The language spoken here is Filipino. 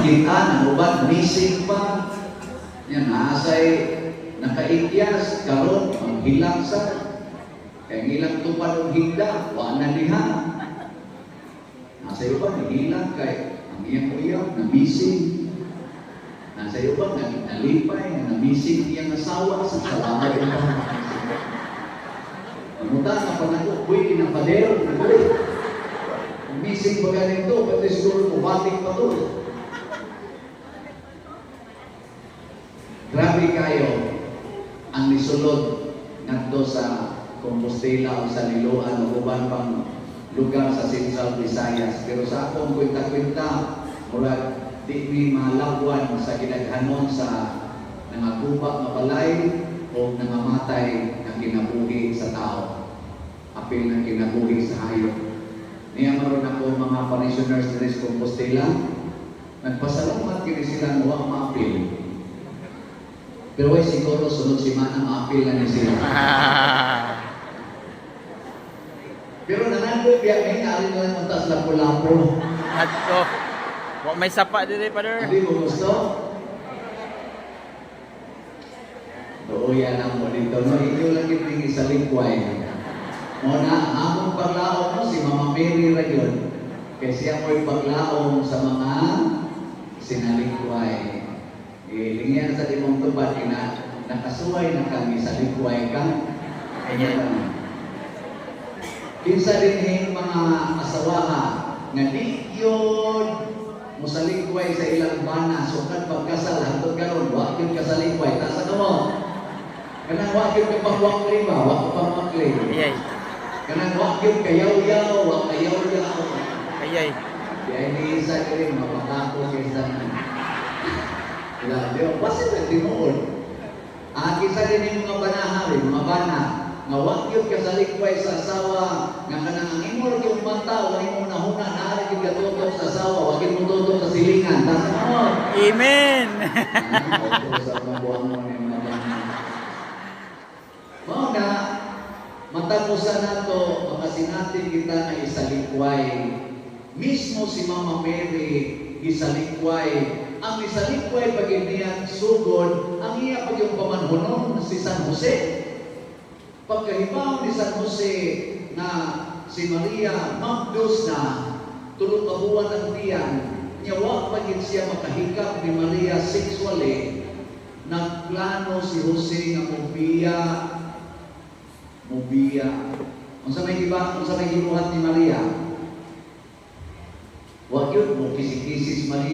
magitan, ang uban, missing pa. Yan, asay nakaikyas, karon maghilang sa. Kaya ilang tupad ang higda, wala na liha. Nasa iyo ba, nahilang kay ang iyang kuya, na-missing. Nasa iyo ba, nalipay, na-missing iyang asawa sa salamat ito. Pamuta na panagok, pwede ng padero, missing ba ganito, pati siguro pumatik pa to. Grabe kayo ang nisulod ngadto sa Compostela o sa Liloan o uban pang lugar sa Central Visayas. Pero sa akong kwenta-kwenta, mula di mi malagwan sa kinaghanon sa nangaguba nga balay o nangamatay na kinabuhi sa tao. Apil na kinabuhi sa hayop. Niya maroon ako mga parishioners sa Compostela, nagpasalamat kini sila nga maapil. Pero ay siguro sunod si Manang maapil na ni sila. Pero nanalo biya may naalin na lang punta sa Lapu-Lapu. Adto. Wa may sapa diri, Father. Hindi mo gusto? Doon ang mo dito. No, inyo lang kitingi sa lingkway. Muna, among paglaong mo si Mama Mary Rayon. Kaya siya mo'y paglaong sa mga sinalingkway. Lingyan sa dimong tubad, nakasuway na kami sa lingkway ka. Ayan. Kinsa din mga asawaha nga di yun musalingkway sa ilang bana sukad pagkasal hangtod karon wa gyud ka sa lingkway ta sa kamo kanang wa gyud ka pagwakli ba wa ka pagwakli Ayay. kanang wa gyud kayaw-yaw wa kayaw-yaw Ayay. kaya ni isa kini mapatako kaysa wala diyo basta na tinuod kisa din mga banaha mga bana nga wa gyud ka sa lingkway sa asawa nga kanang ang imo gyud mata wa imo nahuna naari gyud katutok sa asawa wa gyud mo tutok sa silingan ta sa Amen. sa mga buwan mo ni mga bana mao na matapusan nato makasinatin kita nga isalingkway mismo si Mama Mary isalingkway ang isalingkway pag niya sugod ang iya pag yung pamanhunon si San Jose. Pagkahibaw ni San Jose na si Maria magdos na tulong kabuan ng tiyan, niya wa pagit siya makahikap ni Maria sexually, nagplano si Jose nga mubiya. Kung sa may gibuhat ni Maria, wa yun mo kisi-kisi si Maria.